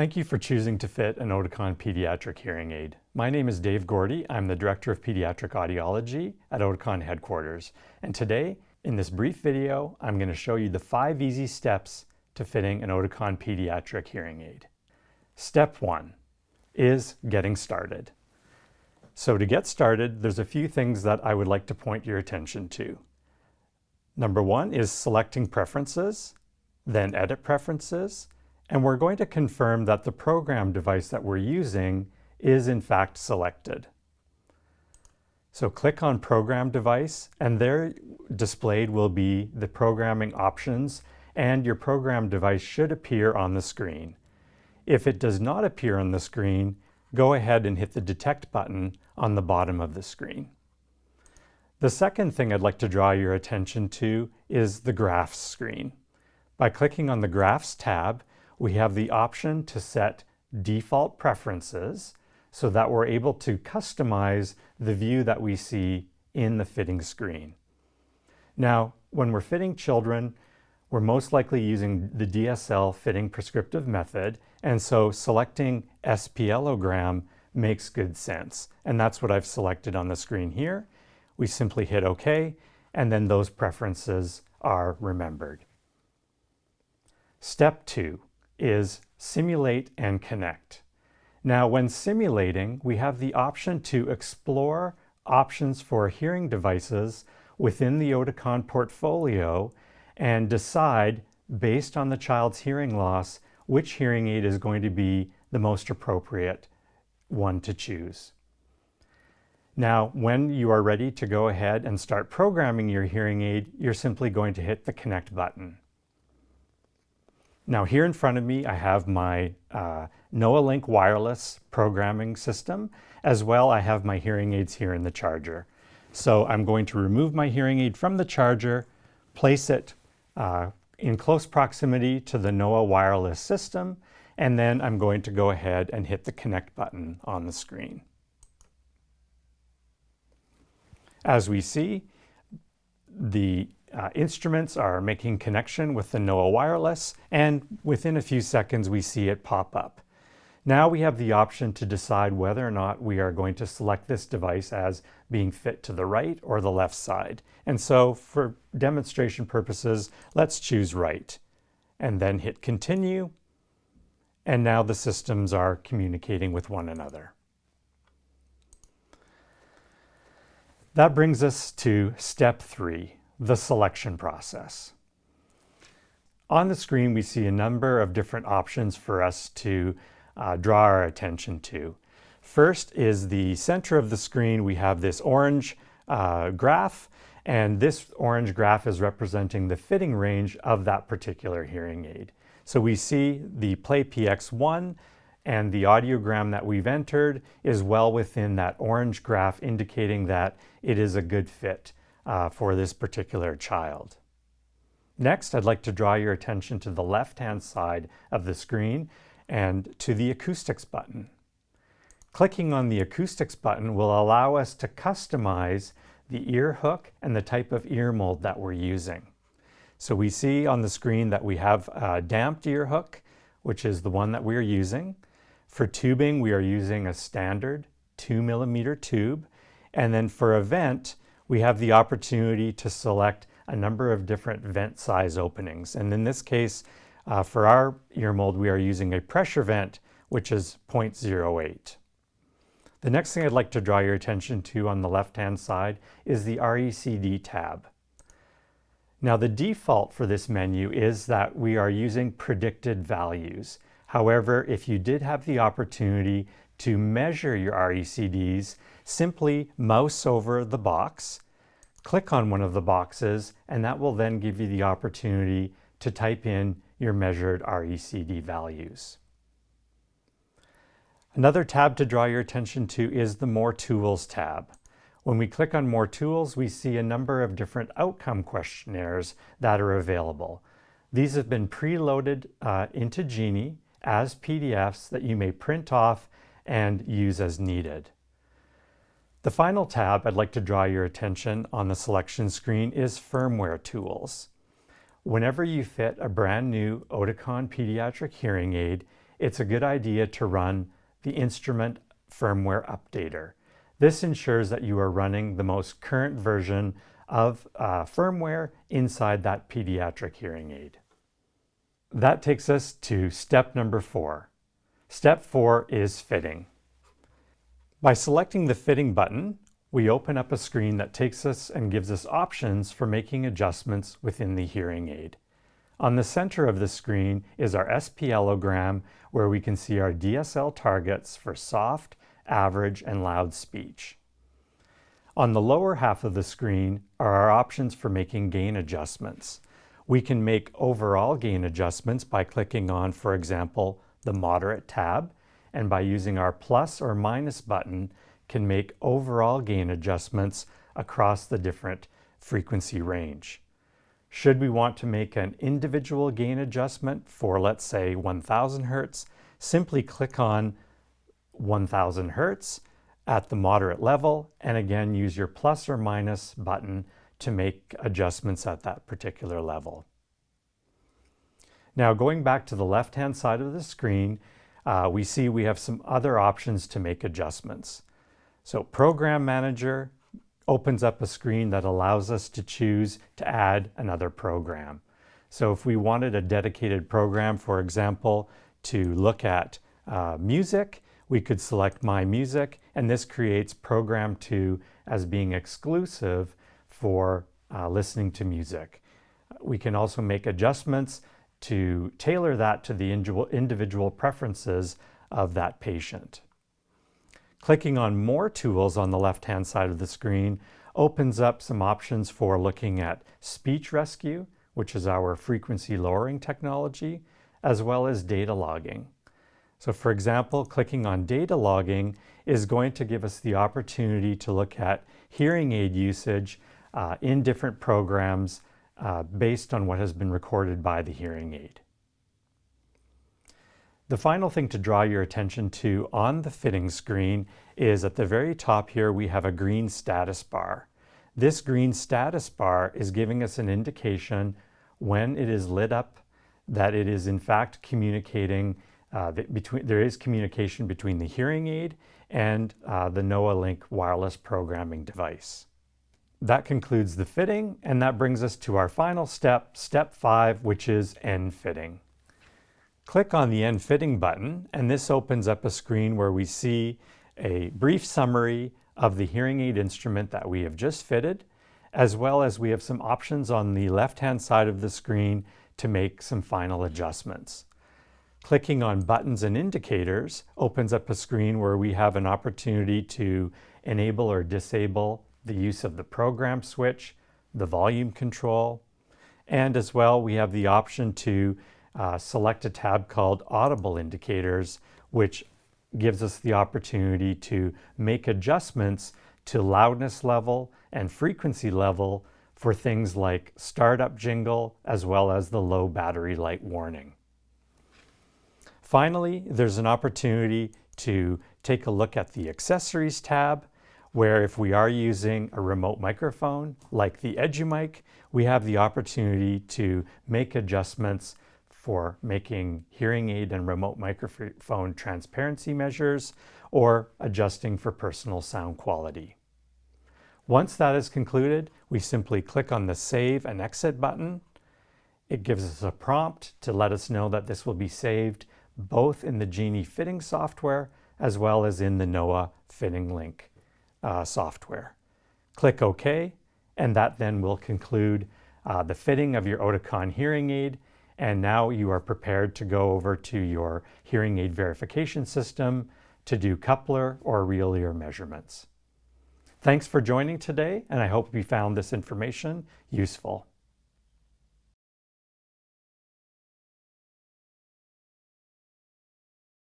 Thank you for choosing to fit an Oticon pediatric hearing aid. My name is Dave Gordey. I'm the Director of Pediatric Audiology at Oticon headquarters. And today, in this brief video, I'm going to show you the 5 easy steps to fitting an Oticon pediatric hearing aid. Step 1 is getting started. So to get started, there's a few things that I would like to point your attention to. Number 1 is selecting preferences, then edit preferences, and we're going to confirm that the program device that we're using is in fact selected. So click on Program Device, and there displayed will be the programming options, and your program device should appear on the screen. If it does not appear on the screen, go ahead and hit the Detect button on the bottom of the screen. The second thing I'd like to draw your attention to is the Graphs screen. By clicking on the Graphs tab, we have the option to set default preferences so that we're able to customize the view that we see in the fitting screen. Now, when we're fitting children, we're most likely using the DSL fitting prescriptive method, and so selecting SPLogram makes good sense. And that's what I've selected on the screen here. We simply hit OK, and then those preferences are remembered. Step 2 is simulate and connect. Now, when simulating, we have the option to explore options for hearing devices within the Oticon portfolio and decide, based on the child's hearing loss, which hearing aid is going to be the most appropriate one to choose. Now, when you are ready to go ahead and start programming your hearing aid, you're simply going to hit the Connect button. Now, here in front of me, I have my NoaLink wireless programming system. As well, I have my hearing aids here in the charger. So I'm going to remove my hearing aid from the charger, place it in close proximity to the Noa wireless system, and then I'm going to go ahead and hit the Connect button on the screen. As we see, the instruments are making connection with the Noa wireless, and within a few seconds we see it pop up. Now we have the option to decide whether or not we are going to select this device as being fit to the right or the left side. And so for demonstration purposes, let's choose right, and then hit continue, and now the systems are communicating with one another. That brings us to step 3. The selection process. On the screen, we see a number of different options for us to draw our attention to. First is the center of the screen. We have this orange graph, and this orange graph is representing the fitting range of that particular hearing aid. So we see the Play PX1 and the audiogram that we've entered is well within that orange graph, indicating that it is a good fit for this particular child. Next, I'd like to draw your attention to the left-hand side of the screen and to the Acoustics button. Clicking on the Acoustics button will allow us to customize the ear hook and the type of ear mold that we're using. So we see on the screen that we have a damped ear hook, which is the one that we're using. For tubing, we are using a standard 2mm tube, and then for a vent, we have the opportunity to select a number of different vent size openings. And in this case, for our ear mold, we are using a pressure vent, which is 0.08. The next thing I'd like to draw your attention to on the left-hand side is the RECD tab. Now, the default for this menu is that we are using predicted values. However, if you did have the opportunity to measure your RECDs, simply mouse over the box, click on one of the boxes, and that will then give you the opportunity to type in your measured RECD values. Another tab to draw your attention to is the More Tools tab. When we click on More Tools, we see a number of different outcome questionnaires that are available. These have been preloaded into Genie as PDFs that you may print off and use as needed. The final tab I'd like to draw your attention on the selection screen is Firmware Tools. Whenever you fit a brand new Oticon pediatric hearing aid, it's a good idea to run the instrument firmware updater. This ensures that you are running the most current version of firmware inside that pediatric hearing aid. That takes us to step number 4. Step 4 is fitting. By selecting the fitting button, we open up a screen that takes us and gives us options for making adjustments within the hearing aid. On the center of the screen is our SPLogram, where we can see our DSL targets for soft, average, and loud speech. On the lower half of the screen are our options for making gain adjustments. We can make overall gain adjustments by clicking on, for example, the moderate tab, and by using our plus or minus button can make overall gain adjustments across the different frequency range. Should we want to make an individual gain adjustment for, let's say, 1000 Hertz, simply click on 1000 Hertz at the moderate level, and again use your plus or minus button to make adjustments at that particular level. Now, going back to the left-hand side of the screen, we see we have some other options to make adjustments. So Program Manager opens up a screen that allows us to choose to add another program. So if we wanted a dedicated program, for example, to look at music, we could select My Music, and this creates Program 2 as being exclusive for listening to music. We can also make adjustments to tailor that to the individual preferences of that patient. Clicking on More Tools on the left-hand side of the screen opens up some options for looking at speech rescue, which is our frequency lowering technology, as well as data logging. So for example, clicking on data logging is going to give us the opportunity to look at hearing aid usage in different programs based on what has been recorded by the hearing aid. The final thing to draw your attention to on the fitting screen is at the very top here we have a green status bar. This green status bar is giving us an indication when it is lit up that it is in fact communicating, there is communication between the hearing aid and the NOAA Link wireless programming device. That concludes the fitting, and that brings us to our final step, step 5, which is end fitting. Click on the End Fitting button, and this opens up a screen where we see a brief summary of the hearing aid instrument that we have just fitted, as well as we have some options on the left-hand side of the screen to make some final adjustments. Clicking on Buttons and Indicators opens up a screen where we have an opportunity to enable or disable the use of the program switch, the volume control, and as well we have the option to select a tab called Audible Indicators, which gives us the opportunity to make adjustments to loudness level and frequency level for things like startup jingle as well as the low battery light warning. Finally, there's an opportunity to take a look at the Accessories tab, where if we are using a remote microphone like the EduMic, we have the opportunity to make adjustments for making hearing aid and remote microphone transparency measures or adjusting for personal sound quality. Once that is concluded, we simply click on the Save and Exit button. It gives us a prompt to let us know that this will be saved both in the Genie fitting software as well as in the NOAA Fitting Link software. Click OK, and that then will conclude the fitting of your Oticon hearing aid, and now you are prepared to go over to your hearing aid verification system to do coupler or real ear measurements. Thanks for joining today, and I hope you found this information useful.